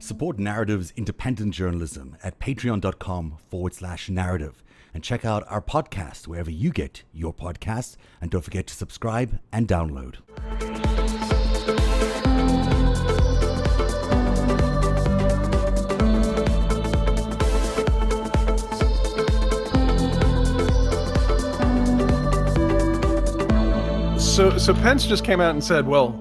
Support Narativ's independent journalism at patreon.com/narrative and check out our podcast wherever you get your podcasts. And don't forget to subscribe and download. So Pence just came out and said, well,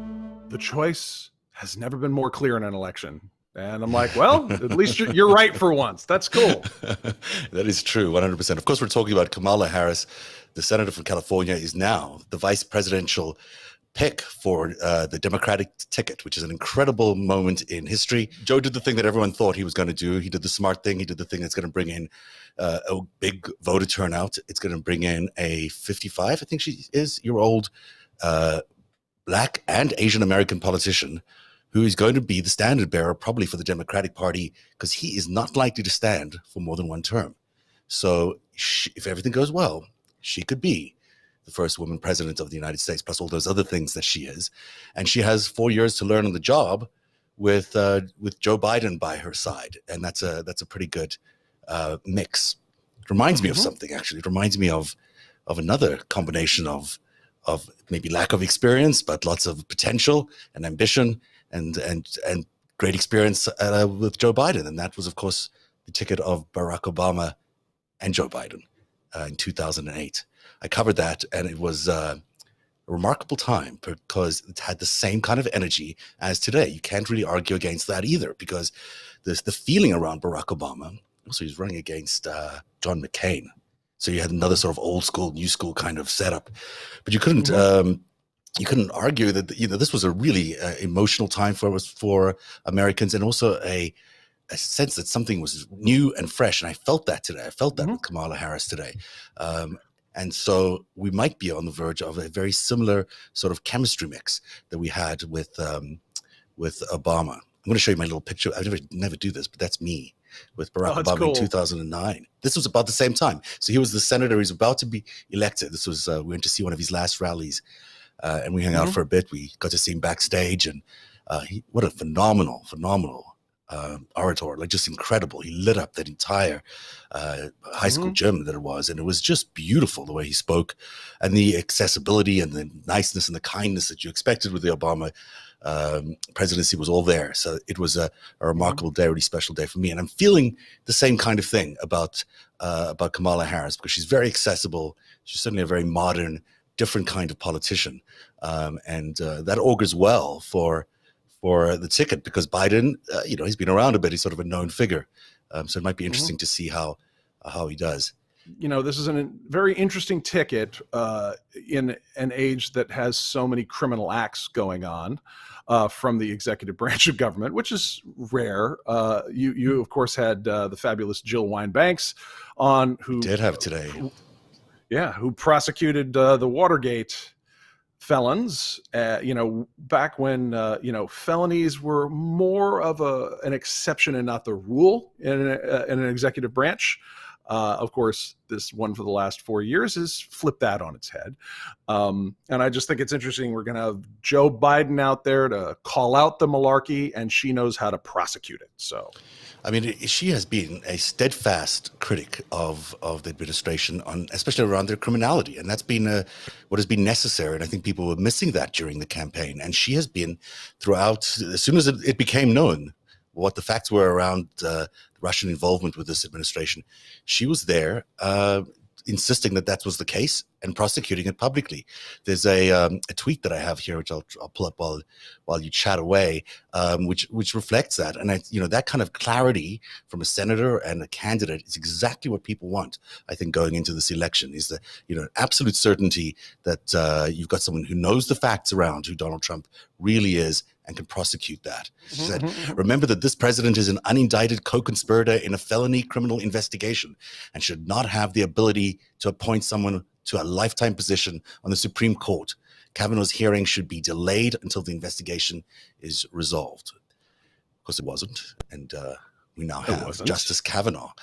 the choice has never been more clear in an election. And I'm like, well, at least you're right for once. That's cool. That is true, 100%. Of course, we're talking about Kamala Harris. The senator from California is now the vice presidential pick for the Democratic ticket, which is an incredible moment in history. Joe did the thing that everyone thought he was going to do. He did the smart thing. He did the thing that's going to bring in a big voter turnout. It's going to bring in a 55, I think she is, year old Black and Asian American politician who is going to be the standard bearer probably for the Democratic Party, because he is not likely to stand for more than one term. So if everything goes well, she could be the first woman president of the United States, plus all those other things that she is. And she has 4 years to learn on the job with Joe Biden by her side. And that's a pretty good mix. It reminds me of something, actually. It reminds me of another combination of maybe lack of experience, but lots of potential and ambition and great experience with Joe Biden. And that was, of course, the ticket of Barack Obama and Joe Biden in 2008. I covered that, and it was a remarkable time because it had the same kind of energy as today. You can't really argue against that either, because there's the feeling around Barack Obama. Also, he's running against John McCain. So you had another sort of old school, new school kind of setup, but you couldn't argue that this was a really emotional time for Americans, and also a sense that something was new and fresh. And I felt that today. I felt that with Kamala Harris today, and so we might be on the verge of a very similar sort of chemistry mix that we had with Obama. I'm going to show you my little picture. I never do this, but that's me with Barack Obama in 2009. This was about the same time. So he was the senator. He's about to be elected. This was we went to see one of his last rallies, and we hung out for a bit. We got to see him backstage, and what a phenomenal orator, like just incredible. He lit up that entire high school gym that it was, and it was just beautiful the way he spoke, and the accessibility and the niceness and the kindness that you expected with the Obama presidency was all there. So it was a remarkable day, really special day for me. And I'm feeling the same kind of thing about Kamala Harris, because she's very accessible. She's certainly a very modern, different kind of politician. And that augurs well for the ticket, because Biden, he's been around a bit. He's sort of a known figure. So it might be interesting to see how he does. This is a very interesting ticket in an age that has so many criminal acts going on from the executive branch of government, which is rare. You of course had the fabulous Jill Wine-Banks on, who did have today. Who prosecuted the Watergate felons, back when, felonies were more of an exception and not the rule in an executive branch. Of course, this one for the last 4 years has flipped that on its head. And I just think it's interesting. We're going to have Joe Biden out there to call out the malarkey, and she knows how to prosecute it. So, I mean, she has been a steadfast critic of the administration, especially around their criminality. And that's been what has been necessary. And I think people were missing that during the campaign. And she has been throughout, as soon as it became known what the facts were around Russian involvement with this administration, she was there insisting that was the case and prosecuting it publicly. There's a tweet that I have here, which I'll pull up while you chat away, which reflects that. And that kind of clarity from a senator and a candidate is exactly what people want. I think going into this election is the absolute certainty that you've got someone who knows the facts around who Donald Trump really is and can prosecute that. She said, remember that this president is an unindicted co-conspirator in a felony criminal investigation and should not have the ability to appoint someone to a lifetime position on the Supreme Court. Kavanaugh's hearing should be delayed until the investigation is resolved. Of course, it wasn't. And we now have Justice Kavanaugh,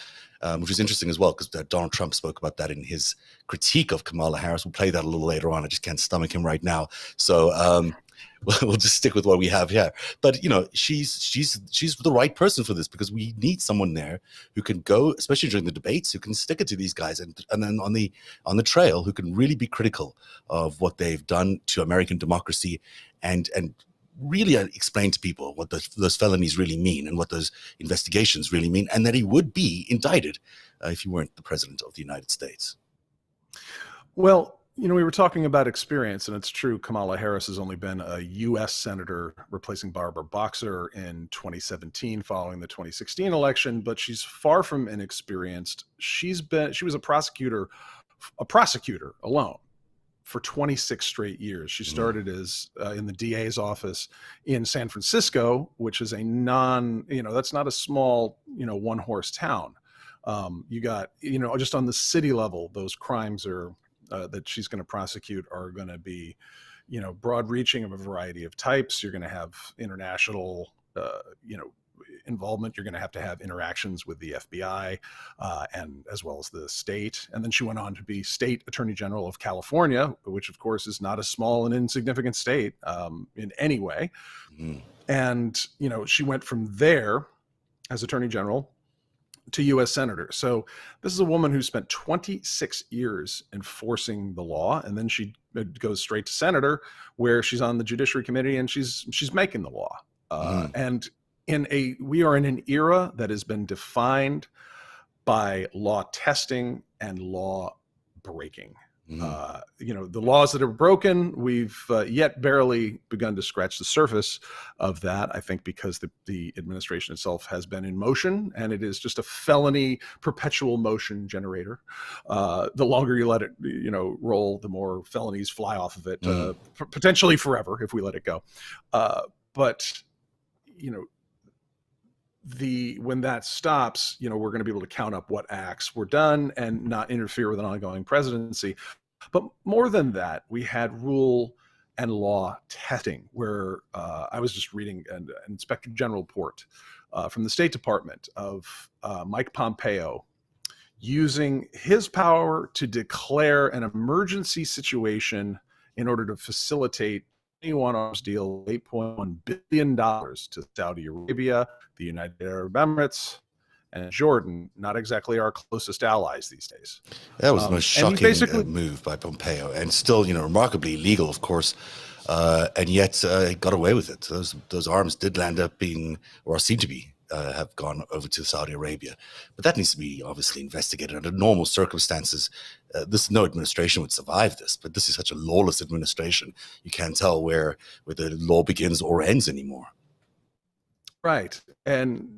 which is interesting as well, because Donald Trump spoke about that in his critique of Kamala Harris. We'll play that a little later on. I just can't stomach him right now. So we'll just stick with what we have here. But she's the right person for this, because we need someone there who can go, especially during the debates, who can stick it to these guys, and then on the trail, who can really be critical of what they've done to American democracy, and really explain to people what those felonies really mean and what those investigations really mean, and that he would be indicted if he weren't the president of the United States. Well, we were talking about experience, and it's true. Kamala Harris has only been a U.S. senator, replacing Barbara Boxer in 2017 following the 2016 election, but she's far from inexperienced. She was a prosecutor alone for 26 straight years. She started as in the DA's office in San Francisco, which is that's not a small, one-horse town. You got, just on the city level, those crimes that she's going to prosecute are going to be, broad reaching of a variety of types. You're going to have international, involvement. You're going to have interactions with the FBI and as well as the state. And then she went on to be state attorney general of California, which of course is not a small and insignificant state in any way. And, she went from there as attorney general to U.S. senator. So this is a woman who spent 26 years enforcing the law, and then she goes straight to senator, where she's on the Judiciary Committee and she's making the law. And we are in an era that has been defined by law testing and law breaking. The laws that are broken, we've yet barely begun to scratch the surface of that, I think, because the administration itself has been in motion, and it is just a felony perpetual motion generator. The longer you let it roll, the more felonies fly off of it, potentially forever if we let it go. But when that stops, we're going to be able to count up what acts were done and not interfere with an ongoing presidency. But more than that, we had rule and law testing, where I was just reading an Inspector General report from the State Department of Mike Pompeo using his power to declare an emergency situation in order to facilitate one arms deal, $8.1 billion to Saudi Arabia, the United Arab Emirates, and Jordan, not exactly our closest allies these days. That was the most shocking move by Pompeo, and still, remarkably illegal, of course, and yet he got away with it. Those arms did land up being, or seem to be, have gone over to Saudi Arabia. But that needs to be obviously investigated. Under normal circumstances, no administration would survive this, but this is such a lawless administration. You can't tell where the law begins or ends anymore. Right. And,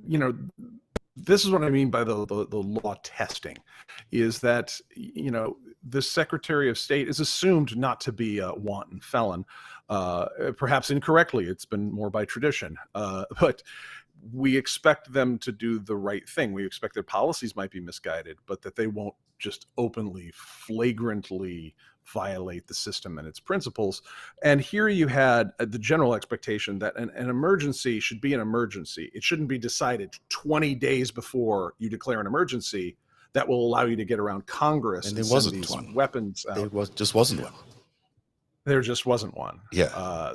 this is what I mean by the law testing, is that, the Secretary of State is assumed not to be a wanton felon, perhaps incorrectly. It's been more by tradition, but we expect them to do the right thing. We expect their policies might be misguided, but that they won't just openly, flagrantly violate the system and its principles. And here you had the general expectation that an emergency should be an emergency. It shouldn't be decided 20 days before you declare an emergency that will allow you to get around Congress and there wasn't these one. Weapons out. Just wasn't one. There just wasn't one. Yeah.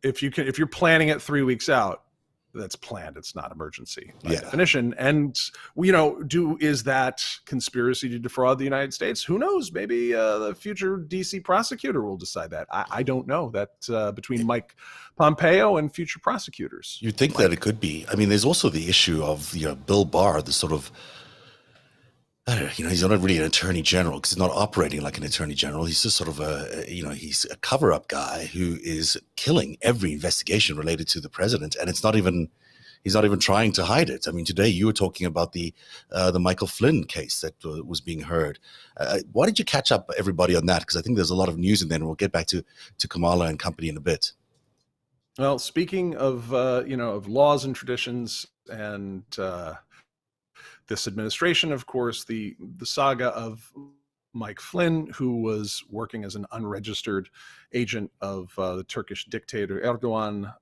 If you're planning it 3 weeks out, that's planned. It's not emergency by definition. And is that conspiracy to defraud the United States? Who knows? Maybe the future DC prosecutor will decide that. I don't know. That between Mike Pompeo and future prosecutors. You'd think that it could be. I mean, there's also the issue of Bill Barr, the sort of, I don't know, he's not really an attorney general because he's not operating like an attorney general. He's just sort of he's a cover-up guy who is killing every investigation related to the president, and he's not even trying to hide it. I mean, today you were talking about the Michael Flynn case that was being heard. Why did you catch up everybody on that? Because I think there's a lot of news in there, and we'll get back to Kamala and company in a bit. Well, speaking of of laws and traditions and this administration, of course, the saga of Mike Flynn, who was working as an unregistered agent of the Turkish dictator Erdogan,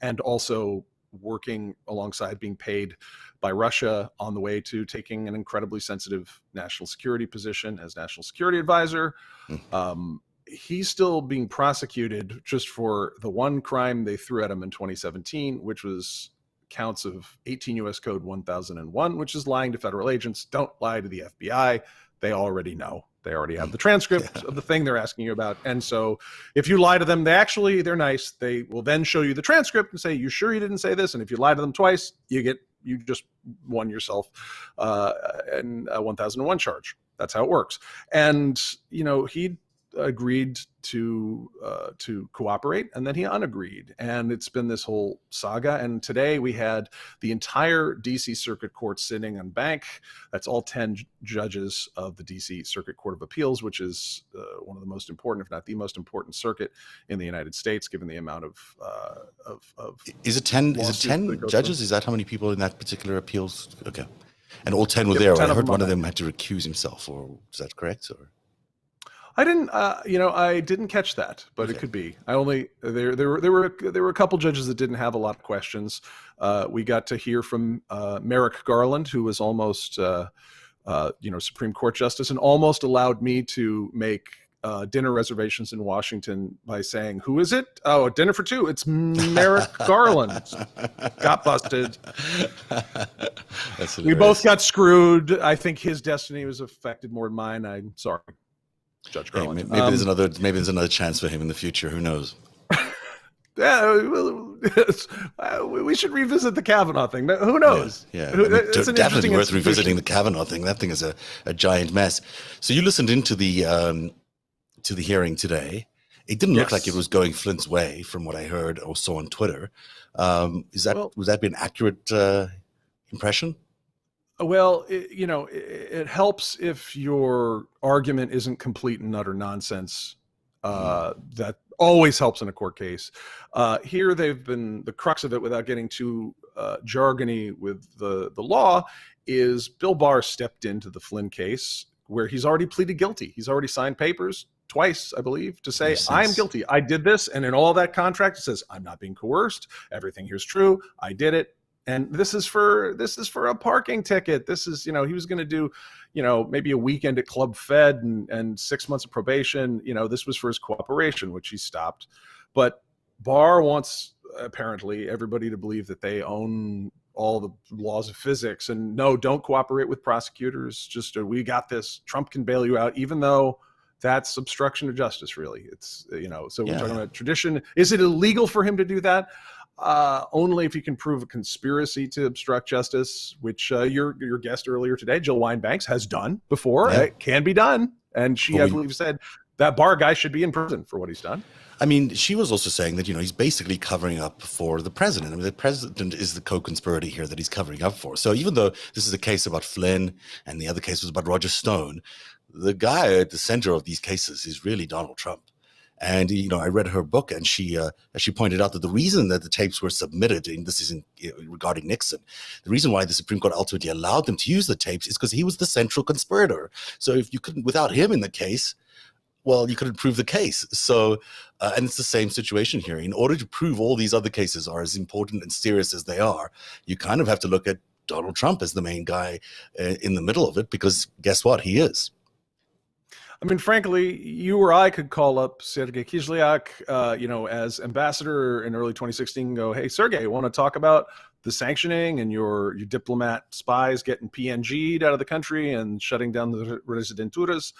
and also working alongside being paid by Russia on the way to taking an incredibly sensitive national security position as national security advisor. he's still being prosecuted just for the one crime they threw at him in 2017, which was counts of 18 U.S. Code 1001, which is lying to federal agents. Don't lie to the FBI. They already know. They already have the transcript of the thing they're asking you about. And so if you lie to them, they're nice. They will then show you the transcript and say, you sure you didn't say this? And if you lie to them twice, you just won yourself an 1001 charge. That's how it works. And, he agreed to cooperate, and then he unagreed, and it's been this whole saga. And today we had the entire DC Circuit Court sitting on bank. That's all 10 judges of the DC Circuit Court of Appeals, which is one of the most important, if not the most important circuit in the United States, given the amount of is it 10 judges? Is that how many people in that particular appeals? Okay. And all 10 were there. I heard one of them had to recuse himself, or is that correct? Or I didn't catch that, but okay. It could be. There were a couple judges that didn't have a lot of questions. We got to hear from Merrick Garland, who was almost, Supreme Court justice, and almost allowed me to make dinner reservations in Washington by saying, "Who is it? Oh, a dinner for two. It's Merrick Garland." Got busted. We both got screwed. I think his destiny was affected more than mine. I'm sorry, Judge Garland. Hey, maybe there's another chance for him in the future. Who knows? Yeah, we should revisit the Kavanaugh thing. Who knows? Yeah. It's definitely worth revisiting the Kavanaugh thing. That thing is a giant mess. So you listened into the hearing today. It didn't look like it was going Flynn's way, from what I heard or saw on Twitter. Was that be an accurate impression? Well, it helps if your argument isn't complete and utter nonsense. That always helps in a court case. Here, they've been the crux of it, without getting too jargony with the law, is Bill Barr stepped into the Flynn case where he's already pleaded guilty. He's already signed papers twice, I belive, to say, I'm guilty. I did this. And in all that contract, it says, I'm not being coerced. Everything here's true. I did it. And this is for a parking ticket. This is, he was going to do, maybe a weekend at Club Fed and 6 months of probation. This was for his cooperation, which he stopped. But Barr wants, apparently, everybody to believe that they own all the laws of physics. And no, don't cooperate with prosecutors. Just, we got this. Trump can bail you out, even though that's obstruction of justice, really. It's, so we're talking about tradition. Is it illegal for him to do that? Only if you can prove a conspiracy to obstruct justice, which your guest earlier today, Jill Wine-Banks, has done before. Yeah. It can be done. And she, I believe, said that Barr guy should be in prison for what he's done. I mean, she was also saying that, he's basically covering up for the president. I mean, the president is the co-conspirator here that he's covering up for. So even though this is a case about Flynn and the other case was about Roger Stone, the guy at the center of these cases is really Donald Trump. And, I read her book, and she pointed out that the reason that the tapes were submitted, and this isn't regarding Nixon, the reason why the Supreme Court ultimately allowed them to use the tapes is because he was the central conspirator. So if you couldn't, without him in the case, well, you couldn't prove the case. So, and it's the same situation here. In order to prove all these other cases are as important and serious as they are, you kind of have to look at Donald Trump as the main guy in the middle of it, because guess what? He is. I mean, frankly, you or I could call up Sergei Kislyak, as ambassador in early 2016 and go, hey, Sergei, want to talk about the sanctioning and your diplomat spies getting PNG'd out of the country and shutting down the residenturas?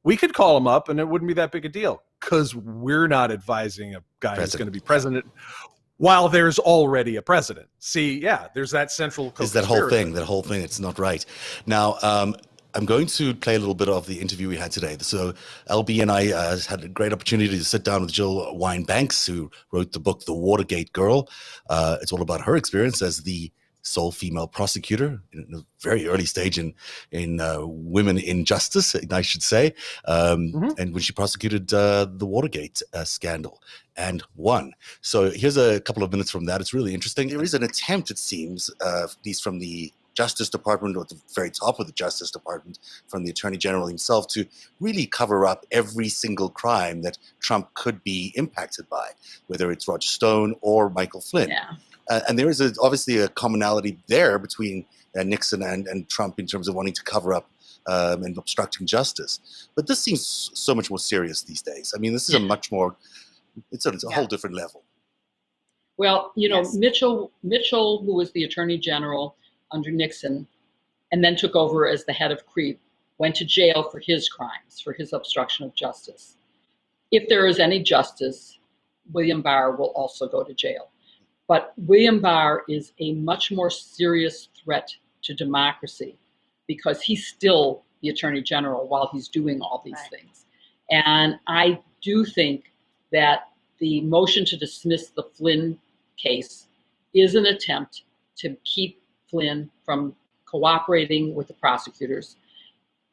We could call him up and it wouldn't be that big a deal, because we're not advising a guy who's going to be president while there's already a president. See, there's that central is that whole thing, it's not right. Now, I'm going to play a little bit of the interview we had today. So LB and I had a great opportunity to sit down with Jill Wine-Banks, who wrote the book, The Watergate Girl. It's all about her experience as the sole female prosecutor in a very early stage in women in justice, I should say. And when she prosecuted the Watergate scandal and won. So here's a couple of minutes from that. It's really interesting. There is an attempt, it seems, at least from the Justice Department, or at the very top of the Justice Department, from the Attorney General himself, to really cover up every single crime that Trump could be impacted by, whether it's Roger Stone or Michael Flynn. Yeah. And there is obviously a commonality there between Nixon and Trump in terms of wanting to cover up and obstructing justice. But this seems so much more serious these days. I mean, this is a much more, it's a whole different level. Well, Mitchell, who was the Attorney General under Nixon, and then took over as the head of CREEP, went to jail for his crimes, for his obstruction of justice. If there is any justice, William Barr will also go to jail. But William Barr is a much more serious threat to democracy because he's still the Attorney General while he's doing all these things. And I do think that the motion to dismiss the Flynn case is an attempt to keep Flynn from cooperating with the prosecutors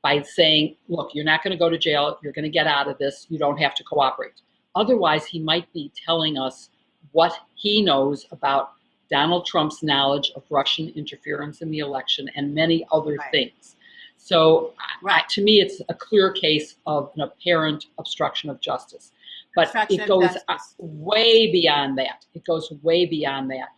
by saying, look, you're not going to go to jail. You're going to get out of this. You don't have to cooperate. Otherwise, he might be telling us what he knows about Donald Trump's knowledge of Russian interference in the election and many other things. So to me, it's a clear case of an apparent obstruction of justice. But it goes way beyond that. It goes way beyond that.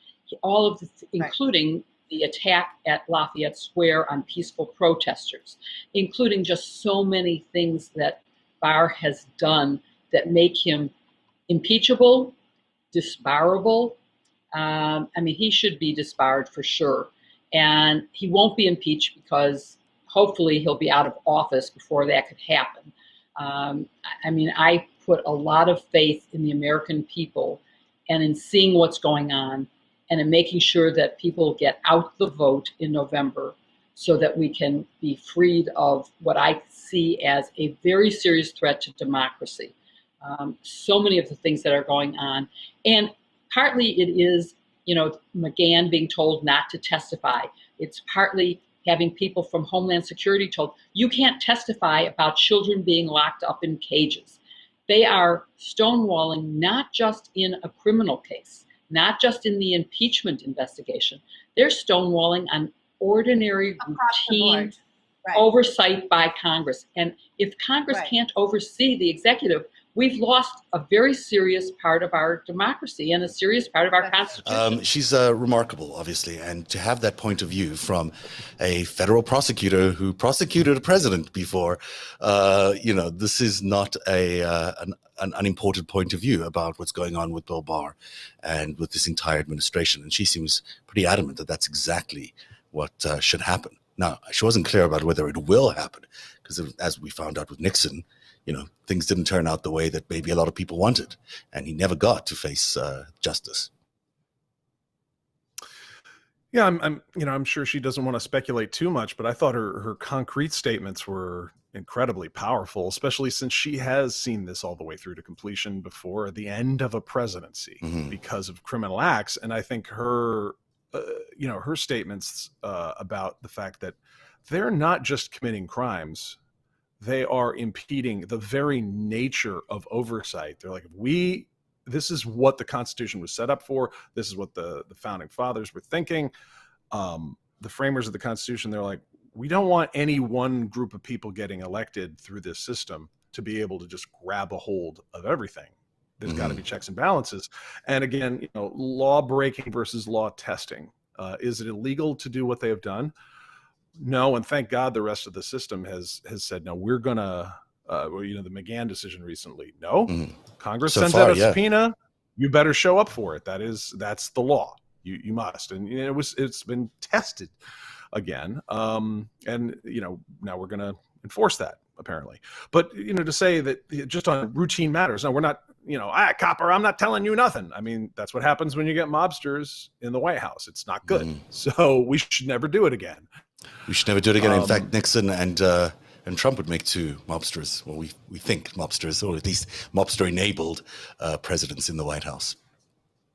All of the, including the attack at Lafayette Square on peaceful protesters, including just so many things that Barr has done that make him impeachable, disbarable. I mean, he should be disbarred for sure. And he won't be impeached because hopefully he'll be out of office before that could happen. I mean, I put a lot of faith in the American people and in seeing what's going on and in making sure that people get out the vote in November so that we can be freed of what I see as a very serious threat to democracy. So many of the things that are going on. And partly it is, McGahn being told not to testify. It's partly having people from Homeland Security told, you can't testify about children being locked up in cages. They are stonewalling not just in a criminal case, not just in the impeachment investigation. They're stonewalling on ordinary, routine oversight by Congress. And if Congress can't oversee the executive, we've lost a very serious part of our democracy and a serious part of our Constitution. She's remarkable, obviously, and to have that point of view from a federal prosecutor who prosecuted a president before, this is not an unimportant point of view about what's going on with Bill Barr and with this entire administration. And she seems pretty adamant that that's exactly what should happen. Now, she wasn't clear about whether it will happen, because as we found out with Nixon, things didn't turn out the way that maybe a lot of people wanted, and he never got to face justice. Yeah, I'm sure she doesn't want to speculate too much, but I thought her concrete statements were incredibly powerful, especially since she has seen this all the way through to completion before the end of a presidency because of criminal acts. And I think her statements about the fact that they're not just committing crimes, they are impeding the very nature of oversight. They're like, this is what the Constitution was set up for. This is what the founding fathers were thinking. The framers of the Constitution, they're like, we don't want any one group of people getting elected through this system to be able to just grab a hold of everything. There's got to be checks and balances. And again, law breaking versus law testing. Is it illegal to do what they have done? No, and thank God the rest of the system has said, no, we're going to, the McGahn decision recently. No, Congress sends out a subpoena. You better show up for it. That's the law. You must. And it's been tested again. And now we're going to enforce that apparently. But, to say that just on routine matters, no, we're not, copper, I'm not telling you nothing. I mean, that's what happens when you get mobsters in the White House. It's not good. So we should never do it again. We should never do it again. In fact, Nixon and Trump would make two mobsters. Well, we think mobsters, or at least mobster-enabled presidents in the White House.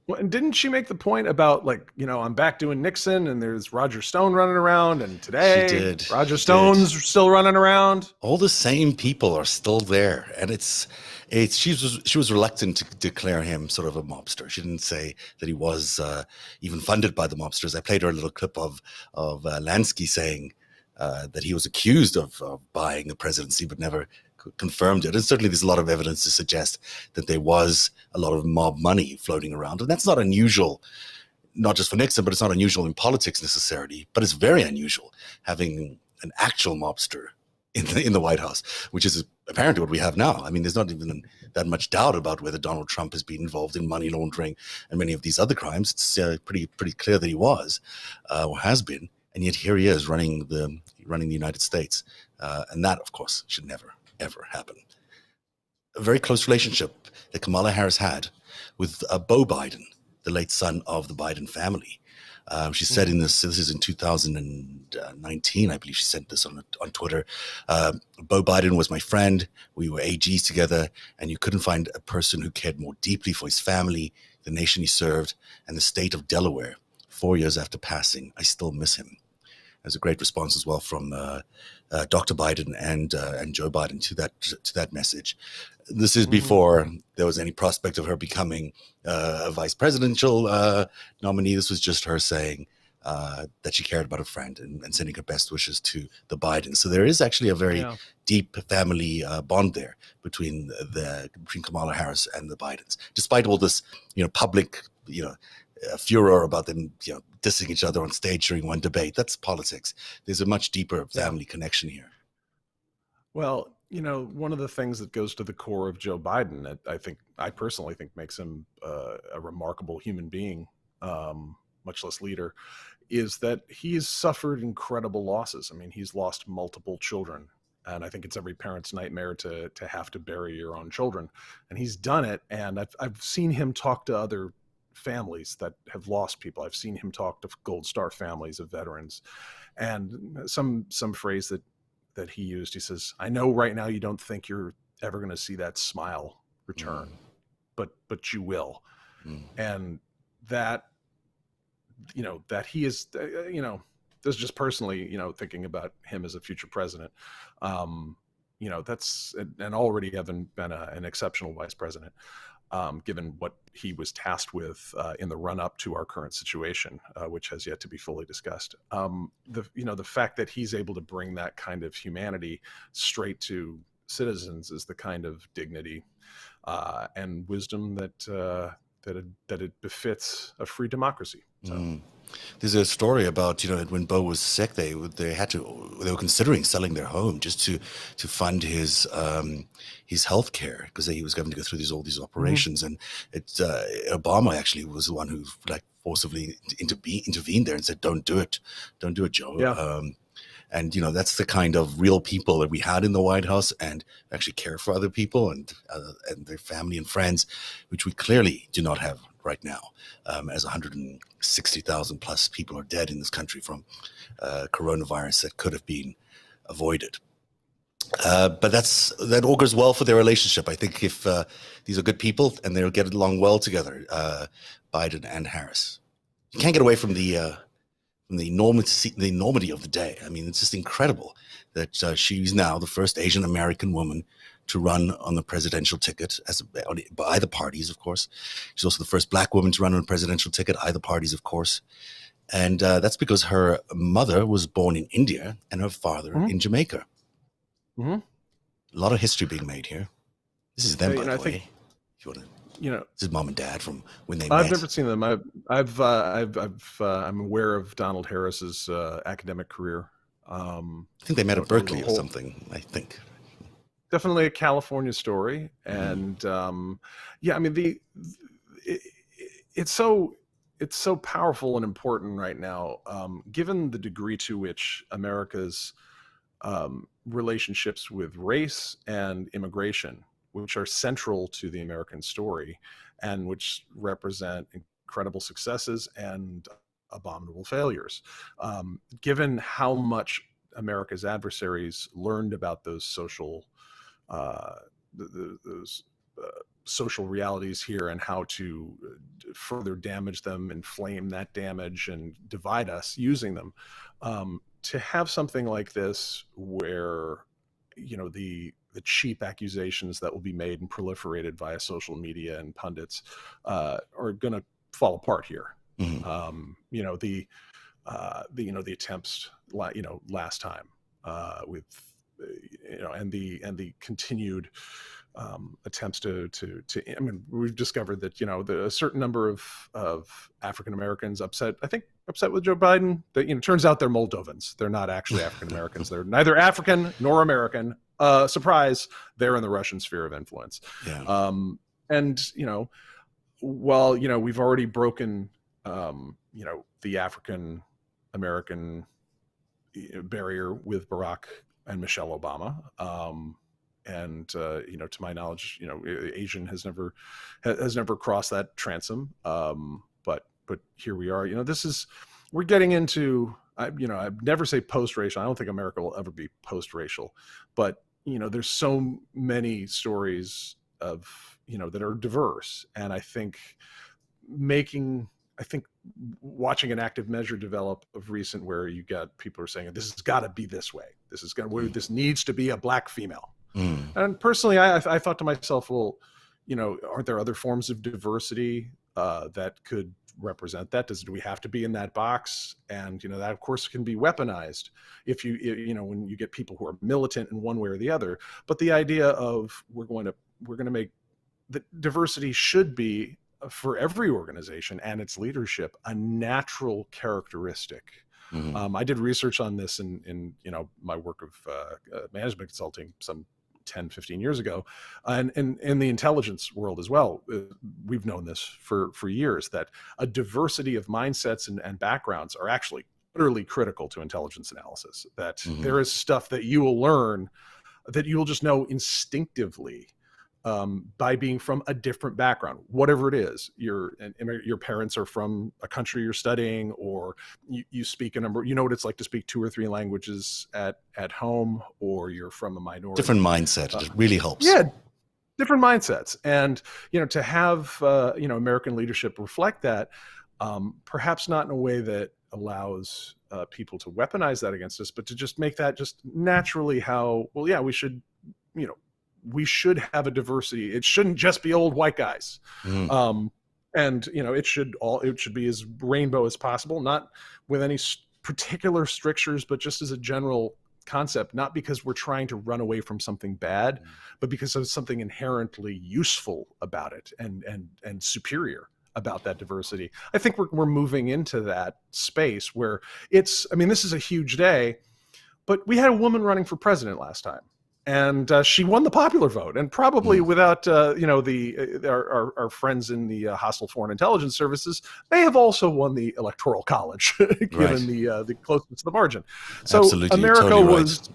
Well, and didn't she make the point about I'm back doing Nixon and there's Roger Stone running around, and today Roger Stone's still running around. All the same people are still there, and she was reluctant to declare him sort of a mobster. She didn't say that he was even funded by the mobsters. I played her a little clip of Lansky saying that he was accused of buying the presidency, but never confirmed it. And certainly there's a lot of evidence to suggest that there was a lot of mob money floating around. And that's not unusual, not just for Nixon, but it's not unusual in politics necessarily. But it's very unusual having an actual mobster in the White House, which is apparently what we have now. I mean, there's not even that much doubt about whether Donald Trump has been involved in money laundering and many of these other crimes. It's pretty clear that he was or has been, and yet here he is running the United States, and that, of course, should never ever happen. A very close relationship that Kamala Harris had with Beau Biden, the late son of the Biden family. She said in this is in 2019, I believe she said this on Twitter, Beau Biden was my friend, we were AGs together, and you couldn't find a person who cared more deeply for his family, the nation he served, and the state of Delaware. 4 years after passing, I still miss him. There's a great response as well from Dr. Biden and Joe Biden to that message. This is before there was any prospect of her becoming a vice presidential nominee. This was just her saying that she cared about a friend and sending her best wishes to the Bidens. So there is actually a very deep family bond there between Kamala Harris and the Bidens, despite all this, public, furor about them, dissing each other on stage during one debate. That's politics. There's a much deeper family connection here. Well, one of the things that goes to the core of Joe Biden, I personally think makes him a remarkable human being, much less leader, is that he's suffered incredible losses. I mean, he's lost multiple children, and I think it's every parent's nightmare to have to bury your own children. And he's done it, and I've seen him talk to other families that have lost people. I've seen him talk to Gold Star families of veterans, and some phrase that he used. He says, "I know right now you don't think you're ever going to see that smile return, but you will." And that, that he is, this is just personally, thinking about him as a future president. That's and already having been an exceptional vice president, given what he was tasked with in the run up to our current situation, which has yet to be fully discussed. The fact that he's able to bring that kind of humanity straight to citizens is the kind of dignity and wisdom that it befits a free democracy. So. There's a story about when Beau was sick, they were considering selling their home just to fund his health care, because he was going to go through all these operations. And Obama actually was the one who forcibly intervened there and said, "Don't do it, Joe." Yeah. And that's the kind of real people that we had in the White House, and actually care for other people and their family and friends, which we clearly do not have right now, as 160,000 plus people are dead in this country from coronavirus that could have been avoided. But that augurs well for their relationship. I think if these are good people and they'll get along well together, Biden and Harris. You can't get away from the enormity of the day. I mean, it's just incredible that she's now the first Asian American woman to run on the presidential ticket by either parties, of course. She's also the first black woman to run on a presidential ticket, either parties, of course. And that's because her mother was born in India and her father in Jamaica. A lot of history being made here. This is them, by the way. If you want to, this is mom and dad from when they met. I've never seen them. I'm aware of Donald Harris's academic career. I think they met at Berkeley or something. I think. Definitely a California story, and I mean it's so powerful and important right now, given the degree to which America's relationships with race and immigration, which are central to the American story, and which represent incredible successes and abominable failures. Given how much America's adversaries learned about those social social realities here and how to further damage them, inflame that damage, and divide us using them, to have something like this where the cheap accusations that will be made and proliferated via social media and pundits are going to fall apart here. The attempts last time with and the continued attempts to. I mean, we've discovered that a certain number of African Americans upset with Joe Biden. That turns out they're Moldovans. They're not actually African Americans. They're neither African nor American. Surprise! They're in the Russian sphere of influence. Yeah. And while we've already broken the African American barrier with Barack and Michelle Obama. And to my knowledge, Asian has never crossed that transom. But here we are. We're getting into. I'd never say post-racial. I don't think America will ever be post-racial, but there's so many stories of that are diverse, and I think watching an active measure develop of recent, where you got people are saying this has got to be this way. This needs to be a black female. And personally, I thought to myself, well, aren't there other forms of diversity that could represent that? Do we have to be in that box? And that of course can be weaponized if when you get people who are militant in one way or the other. But the idea of we're going to make the diversity should be, for every organization and its leadership, a natural characteristic. I did research on this in my work of management consulting some 10, 15 years ago. And in the intelligence world as well, we've known this for years, that a diversity of mindsets and backgrounds are actually utterly critical to intelligence analysis. That there is stuff that you will learn that you will just know instinctively by being from a different background, whatever it is. Your parents are from a country you're studying, or you speak a number. You know what it's like to speak 2 or 3 languages at home, or you're from a minority. Different mindset. It really helps. Yeah, different mindsets, and to have American leadership reflect that, perhaps not in a way that allows people to weaponize that against us, but to just make that just naturally how. Well, yeah, we should we should have a diversity. It shouldn't just be old white guys. And it should be as rainbow as possible, not with any particular strictures, but just as a general concept, not because we're trying to run away from something bad, but because there's something inherently useful about it and superior about that diversity. I think we're moving into that space where this is a huge day, but we had a woman running for president last time. And she won the popular vote, and probably without our friends in the hostile foreign intelligence services, they have also won the electoral college, given the closeness to the margin. So Absolutely, America totally was. Right.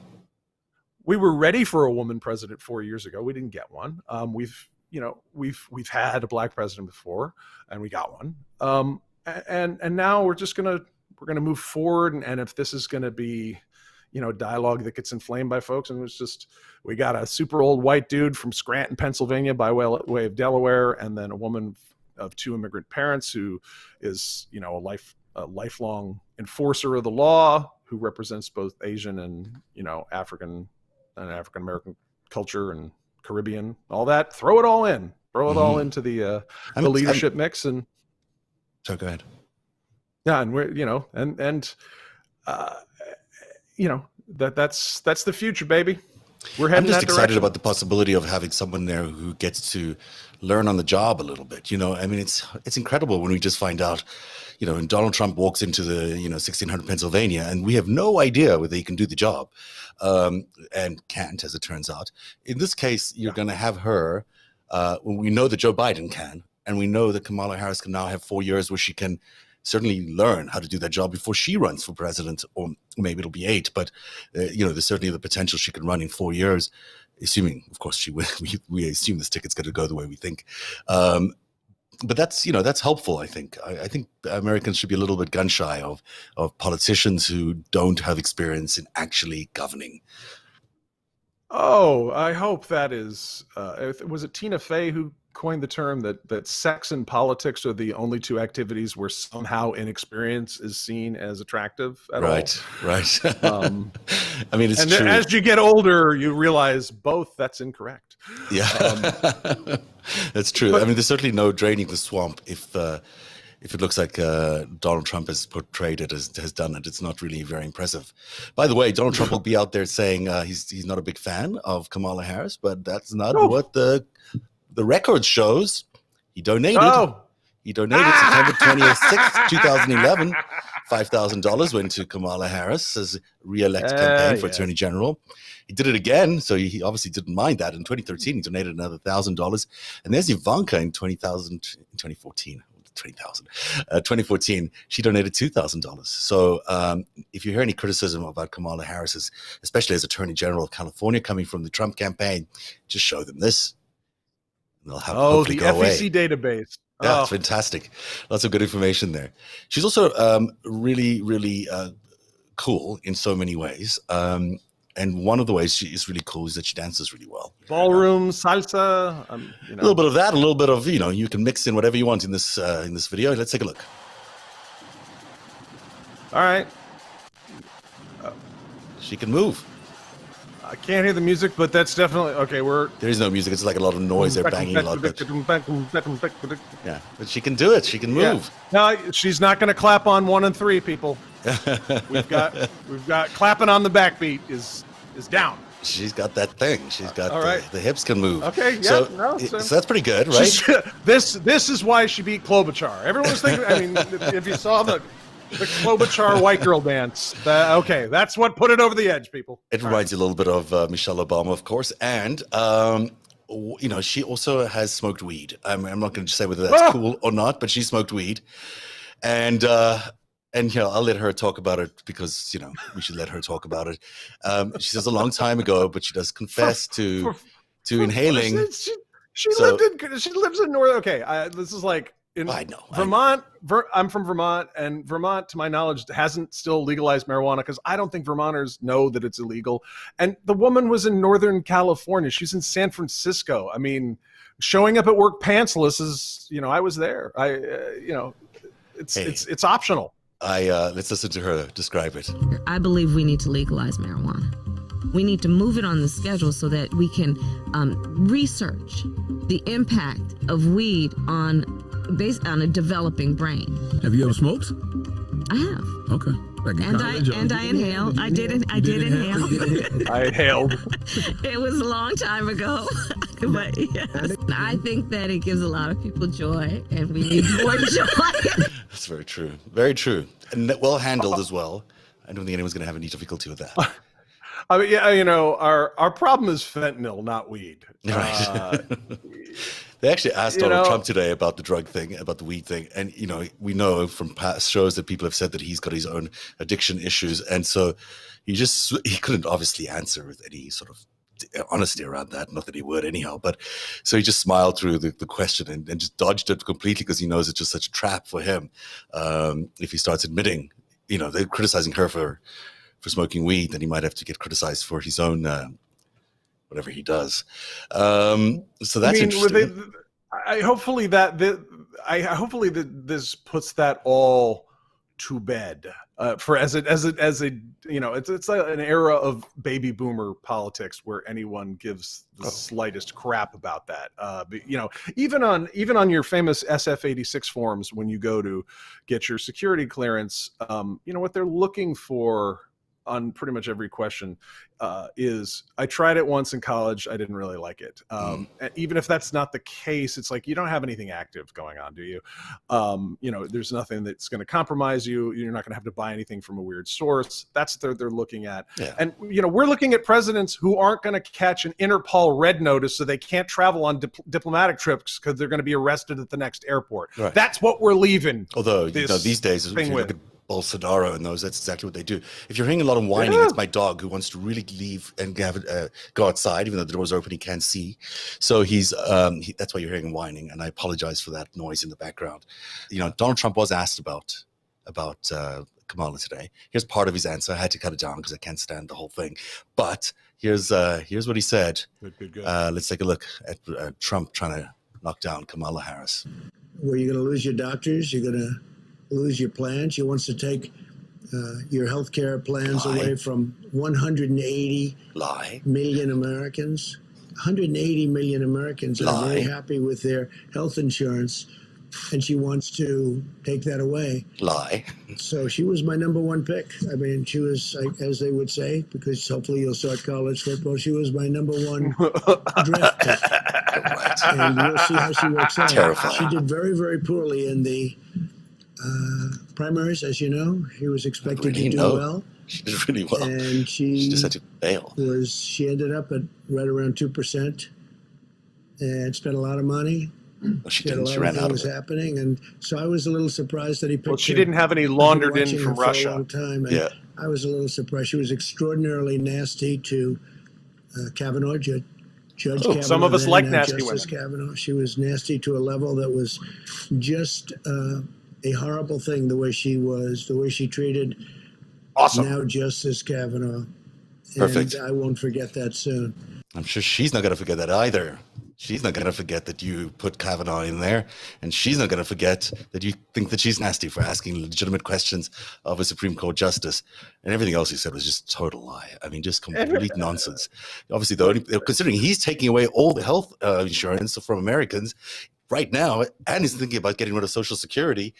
We were ready for a woman president 4 years ago. We didn't get one. We've had a black president before, and we got one. And now we're gonna move forward, and if this is gonna be dialogue that gets inflamed by folks, and it's just, we got a super old white dude from Scranton, Pennsylvania, by way of Delaware, and then a woman of 2 immigrant parents who is a lifelong enforcer of the law, who represents both Asian and African American culture and Caribbean, all that. Throw it all into the leadership mix. And so go ahead. Yeah, and we're that's the future, baby. We're heading. I'm just that excited direction. about the possibility of having someone there who gets to learn on the job a little bit. It's incredible when we just find out, when Donald Trump walks into the 1600 Pennsylvania, and we have no idea whether he can do the job, and can't, as it turns out. In this case, you're going to have her. When we know that Joe Biden can, and we know that Kamala Harris can now have 4 years where she can certainly learn how to do that job before she runs for president, or maybe it'll be 8, but there's certainly the potential she can run in 4 years, assuming, of course, she will. We assume this ticket's going to go the way we think. But that's helpful, I think. I think Americans should be a little bit gun shy of politicians who don't have experience in actually governing. Oh, I hope that is. Was it Tina Fey who coined the term that sex and politics are the only 2 activities where somehow inexperience is seen as attractive at all? Right. It's true. As you get older, you realize both that's incorrect. Yeah, that's true. There's certainly no draining the swamp if if it looks like Donald Trump has portrayed it, has done it, it's not really very impressive. By the way, Donald Trump will be out there saying he's not a big fan of Kamala Harris, but that's not what the record shows. He donated. He donated September 26th, 2011. $5,000 went to Kamala Harris as re-elect campaign for Attorney General. He did it again, so he obviously didn't mind that. In 2013, he donated another $1,000. And there's Ivanka in 2014. 2014, she donated $2,000. So if you hear any criticism about Kamala Harris, especially as Attorney General of California coming from the Trump campaign, just show them this. And they'll have hopefully the go away. FEC database. Yeah, it's fantastic. Lots of good information there. She's also really, really cool in so many ways. And one of the ways she is really cool is that she dances really well. Ballroom, salsa. A little bit of that, a little bit of, you can mix in whatever you want in this video. Let's take a look. All right. She can move. I can't hear the music, but that's definitely okay. There is no music. It's like a lot of noise. They're banging a lot. Yeah, but she can do it. She can move. No, she's not going to clap on 1 and 3, people. We've got clapping on the backbeat is down. She's got that thing. She's got right. The hips can move. Okay, yeah. So that's pretty good, right? This is why she beat Klobuchar. Everyone's thinking. I mean, if you saw the Klobuchar white girl dance, that's what put it over the edge, people. It reminds you a little bit of Michelle Obama, of course, and she also has smoked weed. I'm not going to say whether that's cool or not, but she smoked weed, and I'll let her talk about it because we should let her talk about it. She says a long time ago, but she does confess to inhaling. She lives in North. Okay, this is like. I know. Vermont, I'm from Vermont, and Vermont, to my knowledge, hasn't still legalized marijuana because I don't think Vermonters know that it's illegal. And the woman was in Northern California. She's in San Francisco. I mean, showing up at work pantsless is, I was there. It's optional. Let's listen to her describe it. I believe we need to legalize marijuana. We need to move it on the schedule so that we can research the impact of weed based on a developing brain. Have you ever smoked? I have. Okay. And I inhaled. I did inhale. I inhaled. It was a long time ago. But yes, I think that it gives a lot of people joy, and we need more joy. That's very true. Very true. And well handled as well. I don't think anyone's going to have any difficulty with that. I mean, our problem is fentanyl, not weed. Right. They actually asked Donald Trump today about the drug thing, about the weed thing. And, we know from past shows that people have said that he's got his own addiction issues. And so he couldn't obviously answer with any sort of honesty around that. Not that he would anyhow. But so he just smiled through the question and just dodged it completely because he knows it's just such a trap for him. If he starts admitting, they're criticizing her for smoking weed, then he might have to get criticized for his own whatever he does. So that's interesting. Hopefully this puts that all to bed. It's like an era of baby boomer politics where anyone gives the slightest crap about that. Even on your famous SF-86 forms, when you go to get your security clearance, what they're looking for on pretty much every question is, I tried it once in college, I didn't really like it. And even if that's not the case, it's like, you don't have anything active going on, do you? There's nothing that's going to compromise you. You're not going to have to buy anything from a weird source. That's what they're looking at. Yeah. And, we're looking at presidents who aren't going to catch an Interpol red notice so they can't travel on diplomatic trips because they're going to be arrested at the next airport. Right. That's what we're leaving. Although, these days, if you look at Bolsonaro and those, that's exactly what they do. If you're hearing a lot of whining, it's my dog who wants to really leave and go outside, even though the door's open, he can't see. So that's why you're hearing him whining, and I apologize for that noise in the background. Donald Trump was asked about Kamala today. Here's part of his answer. I had to cut it down because I can't stand the whole thing. But here's what he said. Good. Let's take a look at Trump trying to knock down Kamala Harris. Where you're going to lose your doctors, you're going to lose your plans. She wants to take your health care plans away from 180 million Americans. 180 million Americans are very happy with their health insurance. and she wants to take that away. Lie. So she was my number one pick. I mean, she was, as they would say, because hopefully you'll start college football, she was my number one draft pick. And we'll see how she works out. Terrifying. She did very, very poorly in the primaries, as you know. She was expected to do well. She did really well. And she just had to bail. She ended up at right around 2% and spent a lot of money. Well, she didn't. She She ran out of was it. happening, and so I was a little surprised that he picked Well, she her. didn't have any I've been laundered in watching from her for a Russia. long time, and Yeah. I was a little surprised. She was extraordinarily nasty to Kavanaugh, Judge Kavanaugh. Some of us then, like now nasty Justice women. Kavanaugh. She was nasty to a level that was just a horrible thing. The way she treated Awesome. now Justice Kavanaugh. Perfect. And I won't forget that soon. I'm sure she's not going to forget that either. She's not going to forget that you put Kavanaugh in there, and she's not going to forget that you think that she's nasty for asking legitimate questions of a Supreme Court justice. And everything else he said was just total lie. I mean, just complete nonsense. Obviously, considering he's taking away all the health insurance from Americans right now, and he's thinking about getting rid of Social Security,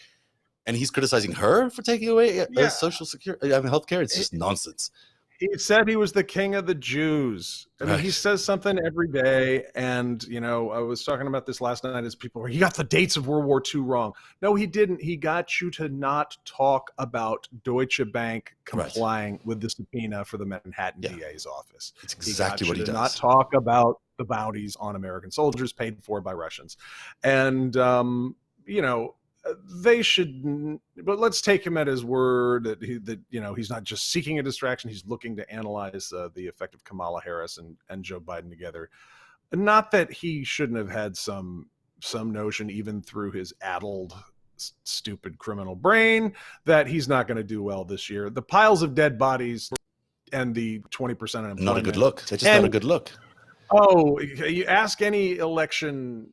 and he's criticizing her for taking away Social Security, healthcare. It's just nonsense. He said he was the king of the Jews. I mean, he says something every day. And, I was talking about this last night as people were, he got the dates of World War II wrong. No, he didn't. He got you to not talk about Deutsche Bank complying with the subpoena for the Manhattan DA's office. It's exactly what he does. Not talk about the bounties on American soldiers paid for by Russians. And, they should, but let's take him at his word that he's not just seeking a distraction. He's looking to analyze the effect of Kamala Harris and Joe Biden together. Not that he shouldn't have had some notion, even through his addled, stupid criminal brain, that he's not going to do well this year. The piles of dead bodies and the 20% unemployment. Not a good look. They're just not a good look. Oh, you ask any election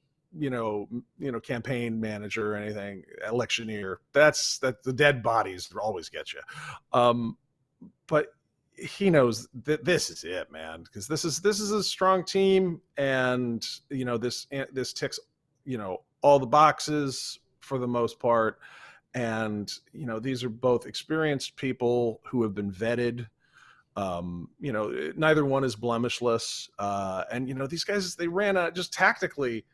campaign manager or anything, electioneer, that the dead bodies always get you. But he knows that this is it, man, because this is a strong team, and this ticks all the boxes for the most part, and these are both experienced people who have been vetted. Neither one is blemishless, and these guys, they ran just tactically.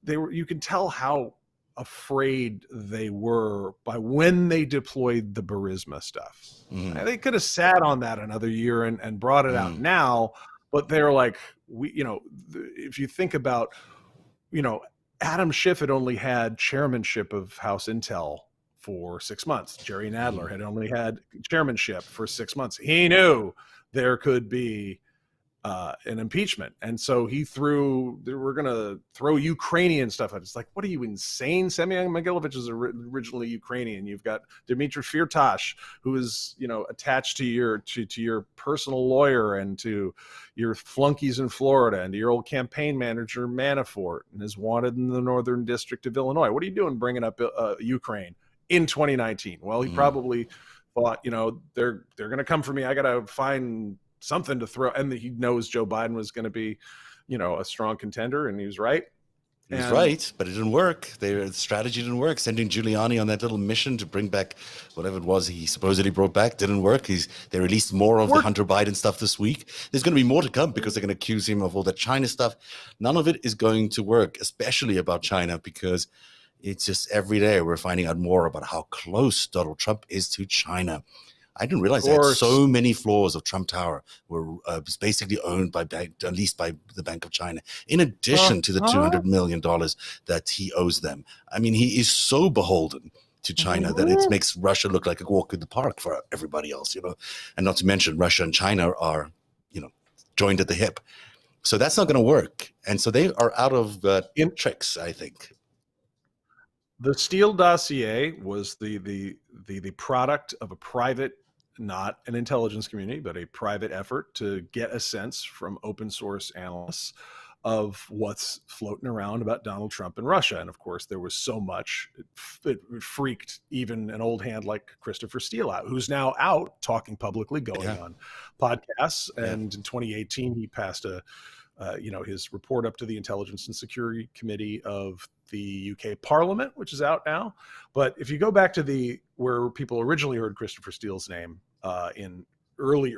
They were, you can tell how afraid they were by when they deployed the Burisma stuff. Mm. They could have sat on that another year and brought it out now, but they're like, if you think about, Adam Schiff had only had chairmanship of House Intel for 6 months. Jerry Nadler had only had chairmanship for 6 months. He knew there could be an impeachment, and so we're going to throw Ukrainian stuff at. It's like, what are you, insane? Semyon Mogilevich is originally Ukrainian. You've got Dmitry Firtash, who is attached to your personal lawyer and to your flunkies in Florida and to your old campaign manager Manafort, and is wanted in the Northern District of Illinois. What are you doing bringing up Ukraine in 2019? Well, he probably thought, they're going to come for me. I got to find something to throw, and he knows Joe Biden was going to be, a strong contender, and he was right. He was right, but it didn't work. The strategy didn't work. Sending Giuliani on that little mission to bring back whatever it was he supposedly brought back didn't work. They released more of the Hunter Biden stuff this week. There's going to be more to come because they're going to accuse him of all that China stuff. None of it is going to work, especially about China, because it's just every day we're finding out more about how close Donald Trump is to China. I didn't realize that so many floors of Trump Tower were basically owned at least by the Bank of China, in addition to the $200 million that he owes them. I mean, he is so beholden to China that it makes Russia look like a walk in the park for everybody else, and not to mention Russia and China are, joined at the hip. So that's not going to work. And so they are out of tricks, I think. The Steele dossier was the product of a private, not an intelligence community, but a private effort to get a sense from open source analysts of what's floating around about Donald Trump and Russia. And of course, there was so much, it freaked even an old hand like Christopher Steele out, who's now out talking publicly, going on podcasts. And in 2018, he passed his report up to the Intelligence and Security Committee of the UK Parliament, which is out now. But if you go back to where people originally heard Christopher Steele's name in early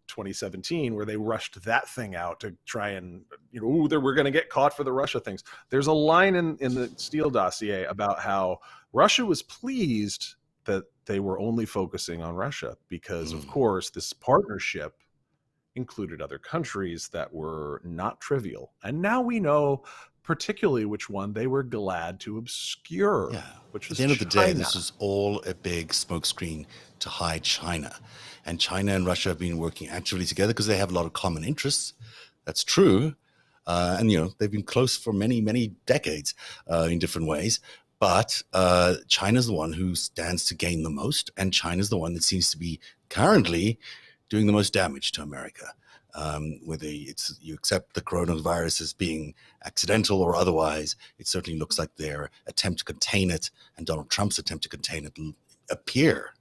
2017, where they rushed that thing out to try and, we're going to get caught for the Russia things. There's a line in the Steele dossier about how Russia was pleased that they were only focusing on Russia because, of course, this partnership included other countries that were not trivial. And now we know particularly which one they were glad to obscure, which was At the end of the day, China. this is all a big smokescreen to hide China. And China and Russia have been working actively together because they have a lot of common interests. That's true. And, they've been close for many, many decades in different ways. But China's the one who stands to gain the most. And China's the one that seems to be currently doing the most damage to America. Whether you accept the coronavirus as being accidental or otherwise, it certainly looks like their attempt to contain it and Donald Trump's attempt to contain it appear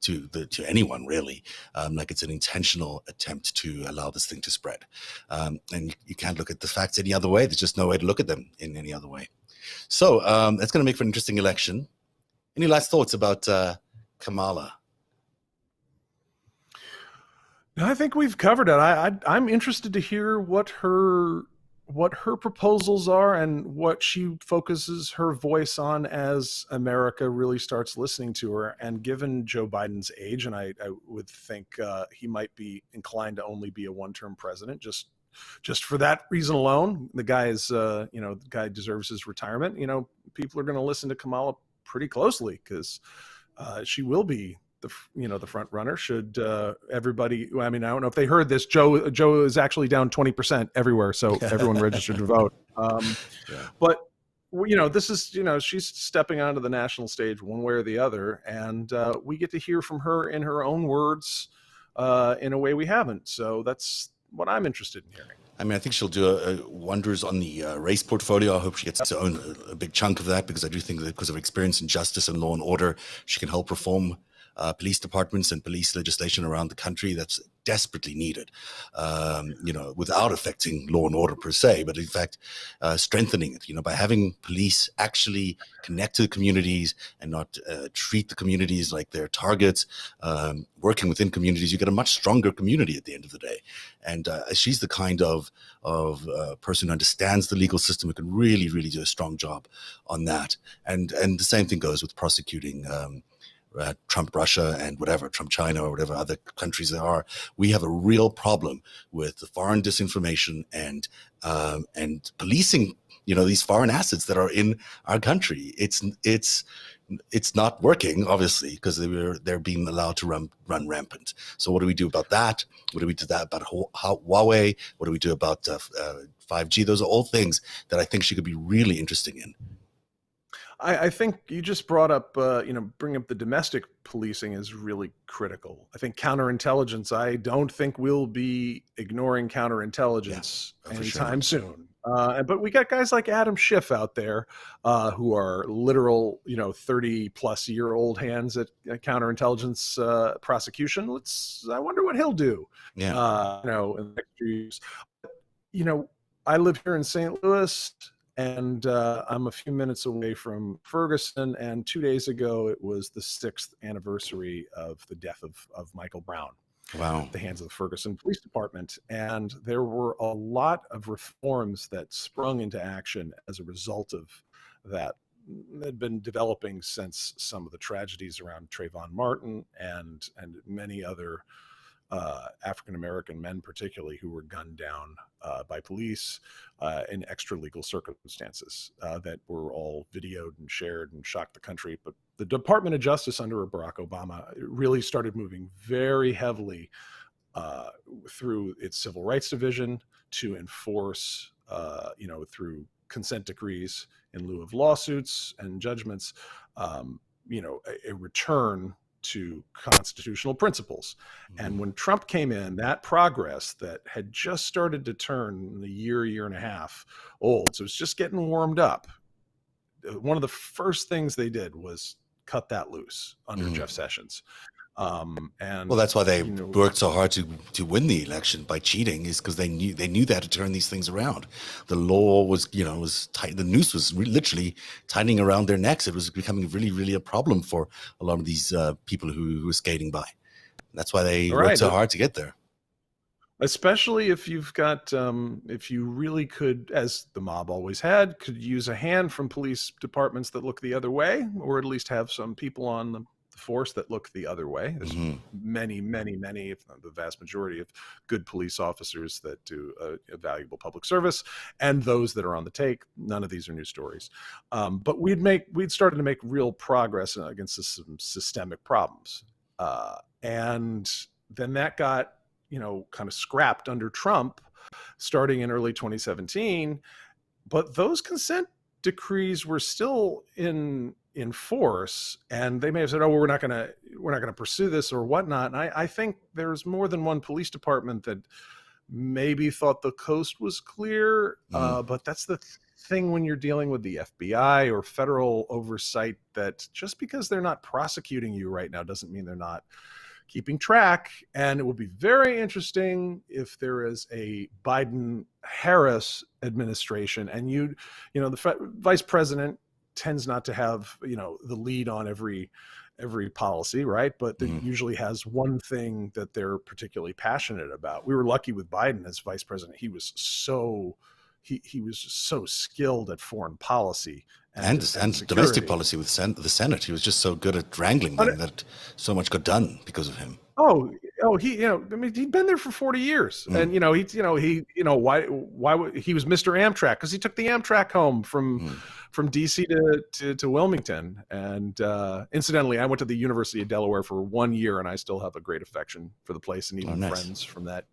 to anyone really like it's an intentional attempt to allow this thing to spread. And you can't look at the facts any other way. There's just no way to look at them in any other way. So that's going to make for an interesting election. Any last thoughts about Kamala? No, I think we've covered it. I'm interested to hear what her proposals are and what she focuses her voice on as America really starts listening to her. And given Joe Biden's age, and I would think he might be inclined to only be a one-term president, just for that reason alone. The guy is, the guy deserves his retirement. People are going to listen to Kamala pretty closely because she will be the front runner. Should everybody? I mean, I don't know if they heard this. Joe is actually down 20% everywhere, so everyone registered to vote. But this is she's stepping onto the national stage one way or the other, and we get to hear from her in her own words in a way we haven't. So that's what I'm interested in hearing. I mean, I think she'll do wonders on the race portfolio. I hope she gets to own a big chunk of that, because I do think that because of experience in justice and law and order, she can help reform police departments and police legislation around the country that's desperately needed, without affecting law and order per se, but in fact, strengthening it, by having police actually connect to the communities and not treat the communities like they're targets, working within communities, you get a much stronger community at the end of the day. And she's the kind of person who understands the legal system, who can really, really do a strong job on that. And the same thing goes with prosecuting Trump Russia and whatever, Trump China or whatever other countries there are. We have a real problem with the foreign disinformation and policing, these foreign assets that are in our country. It's not working, obviously, because they're being allowed to run rampant. So what do we do about that? What do we do about Huawei? What do we do about 5G? Those are all things that I think she could be really interesting in. I think you just brought up, bring up the domestic policing is really critical. I think counterintelligence, I don't think we'll be ignoring counterintelligence anytime soon. But we got guys like Adam Schiff out there who are literal, 30-plus-year-old hands at counterintelligence prosecution. I wonder what he'll do, in the next few years. I live here in St. Louis. And I'm a few minutes away from Ferguson. And 2 days ago, it was the 6th anniversary of the death of Michael Brown. Wow. At the hands of the Ferguson Police Department. And there were a lot of reforms that sprung into action as a result of that had been developing since some of the tragedies around Trayvon Martin and many other African-American men, particularly, who were gunned down by police in extra legal circumstances that were all videoed and shared and shocked the country. But the Department of Justice under Barack Obama really started moving very heavily through its civil rights division to enforce, through consent decrees in lieu of lawsuits and judgments, a return to constitutional principles. And when Trump came in, that progress that had just started to turn a year and a half old, so it's just getting warmed up. One of the first things they did was cut that loose under Jeff Sessions. And Well, that's why they you know, worked so hard to win the election by cheating, is because they knew they had to turn these things around. The law was, was tight. The noose was literally tightening around their necks. It was becoming really, really a problem for a lot of these people who were skating by. That's why they worked so hard to get there. Especially if you've got, if you really could, as the mob always had, could use a hand from police departments that look the other way, or at least have some people on the force that look the other way. There's many, if not the vast majority of good police officers that do a valuable public service, and those that are on the take. None of these are new stories. But we'd started to make real progress against some systemic problems. And then that got, kind of scrapped under Trump starting in early 2017. But those consent decrees were still in force, and they may have said, "Oh, well, we're not going to pursue this or whatnot." And I think there's more than one police department that maybe thought the coast was clear. But that's the thing when you're dealing with the FBI or federal oversight, that just because they're not prosecuting you right now doesn't mean they're not keeping track. And it will be very interesting if there is a Biden-Harris administration, and the vice president tends not to have, the lead on every policy, right? But that usually has one thing that they're particularly passionate about. We were lucky with Biden as vice president. He was so skilled at foreign policy and domestic policy with the Senate. He was just so good at wrangling them that so much got done because of him. He, he'd been there for 40 years, and why he was Mr. Amtrak, because he took the Amtrak home from DC to Wilmington. And incidentally, I went to the University of Delaware for 1 year, and I still have a great affection for the place, and even friends from that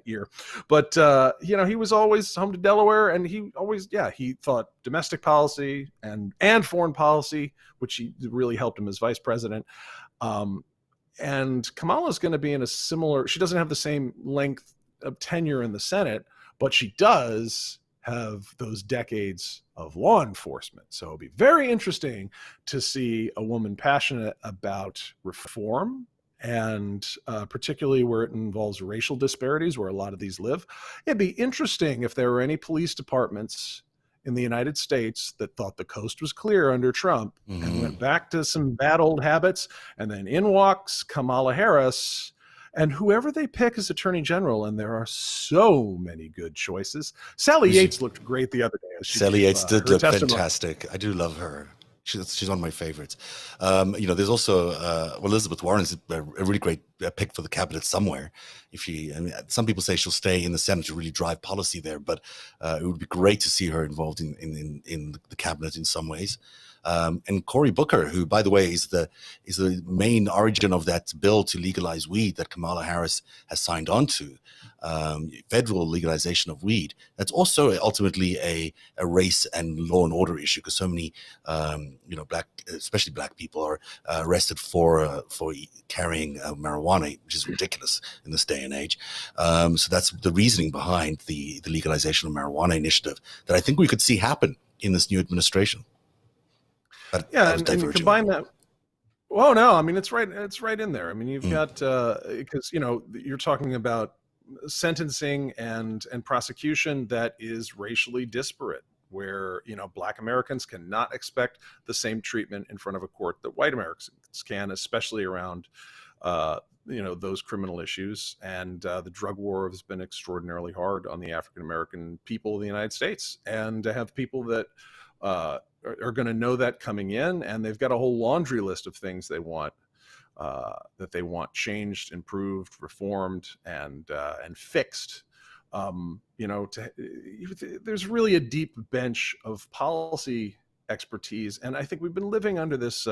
year. But he was always home to Delaware, and he always he thought domestic policy and foreign policy, which he really helped him as vice president. And Kamala is going to be in a similar, she doesn't have the same length of tenure in the Senate, but she does have those decades of law enforcement. So it'll be very interesting to see a woman passionate about reform, and particularly where it involves racial disparities, where a lot of these live. It'd be interesting if there were any police departments in the United States that thought the coast was clear under Trump and went back to some bad old habits, and then in walks Kamala Harris and whoever they pick as attorney general. And there are so many good choices. Sally Yates looked great the other day. Sally Yates did look fantastic. I do love her. She's one of my favorites. There's also Elizabeth Warren is a really great pick for the cabinet somewhere. Some people say she'll stay in the Senate to really drive policy there, but it would be great to see her involved in the cabinet in some ways. And Cory Booker, who, by the way, is the main origin of that bill to legalize weed that Kamala Harris has signed on to, federal legalization of weed. That's also ultimately a race and law and order issue, because so many, especially black people are arrested for carrying marijuana, which is ridiculous in this day and age. So that's the reasoning behind the legalization of marijuana initiative that I think we could see happen in this new administration. But and you combine that. Well, no, it's right in there. You've got, because you're talking about sentencing and prosecution that is racially disparate, where Black Americans cannot expect the same treatment in front of a court that white Americans can, especially around those criminal issues. And the drug war has been extraordinarily hard on the African American people of the United States, and to have people that are going to know that coming in, and they've got a whole laundry list of things they want changed, improved, reformed, and fixed. There's really a deep bench of policy expertise, and I think we've been living under this,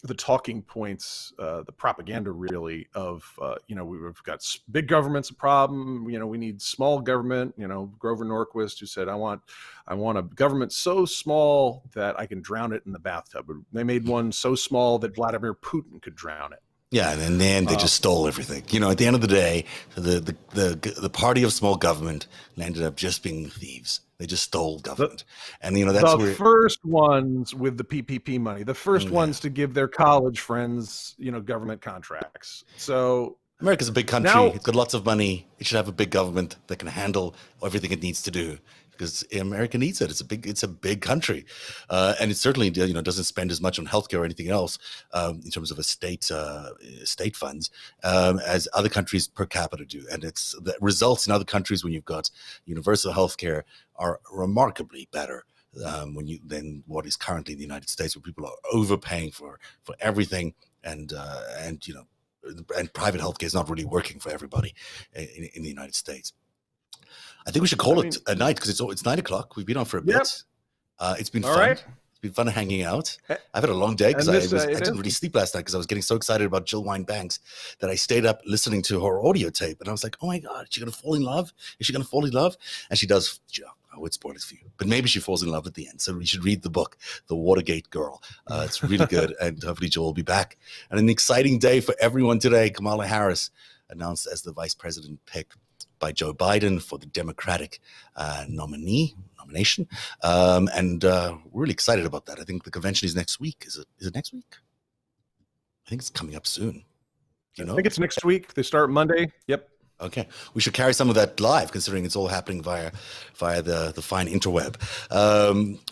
the talking points, the propaganda really of, we've got big government's a problem. We need small government. Grover Norquist, who said, I want a government so small that I can drown it in the bathtub. They made one so small that Vladimir Putin could drown it. Yeah, and then they just stole everything. You know, at the end of the day, the party of small government ended up just being thieves. They just stole government, and you know that's the where first ones with the PPP money, the first ones to give their college friends, you know, government contracts. So America's a big country. Now- It's got lots of money. It should have a big government that can handle everything it needs to do, because America needs it. It's a big country, and it certainly doesn't spend as much on healthcare or anything else in terms of a state funds as other countries per capita do. And it's the results in other countries when you've got universal healthcare are remarkably better than what is currently in the United States, where people are overpaying for everything, and private healthcare is not really working for everybody in the United States. I think we should call it a night, because it's 9 o'clock. We've been on for a bit. It's been fun. right. It's been fun hanging out. I've had a long day because I didn't really sleep last night because I was getting so excited about Jill Wine-Banks that I stayed up listening to her audio tape. And I was like, oh my God, is she going to fall in love? Is she going to fall in love? And she does. I would spoil it for you, but maybe she falls in love at the end. So you should read the book, The Watergate Girl. It's really good. And hopefully Jill will be back. And an exciting day for everyone today. Kamala Harris announced as the vice president pick by Joe Biden for the Democratic nomination. And we're really excited about that. I think the convention is next week. Is it next week? I think it's coming up soon. You know? I think it's next week. They start Monday. Yep. Okay. We should carry some of that live, considering it's all happening via the fine interweb.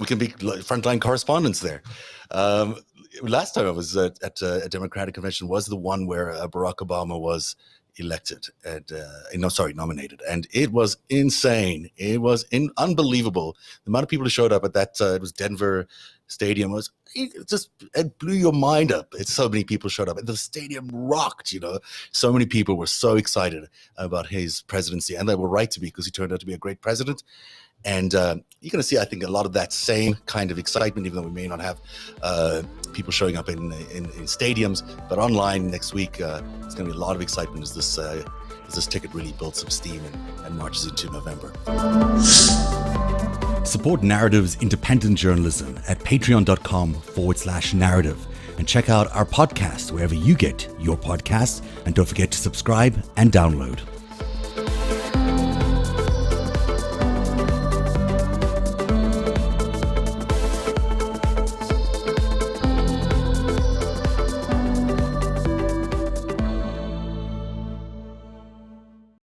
We can be frontline correspondents there. Last time I was at a Democratic convention was the one where Barack Obama was nominated, and it was insane. It was unbelievable. The amount of people who showed up at that it was Denver Stadium it blew your mind up. It's so many people showed up, and the stadium rocked. So many people were so excited about his presidency, and they were right to be, because he turned out to be a great president. And you're going to see, I think, a lot of that same kind of excitement, even though we may not have people showing up in stadiums, but online next week, it's going to be a lot of excitement as this ticket really builds some steam and marches into November. Support Narativ's independent journalism at patreon.com/narrative, and check out our podcast wherever you get your podcasts, and don't forget to subscribe and download.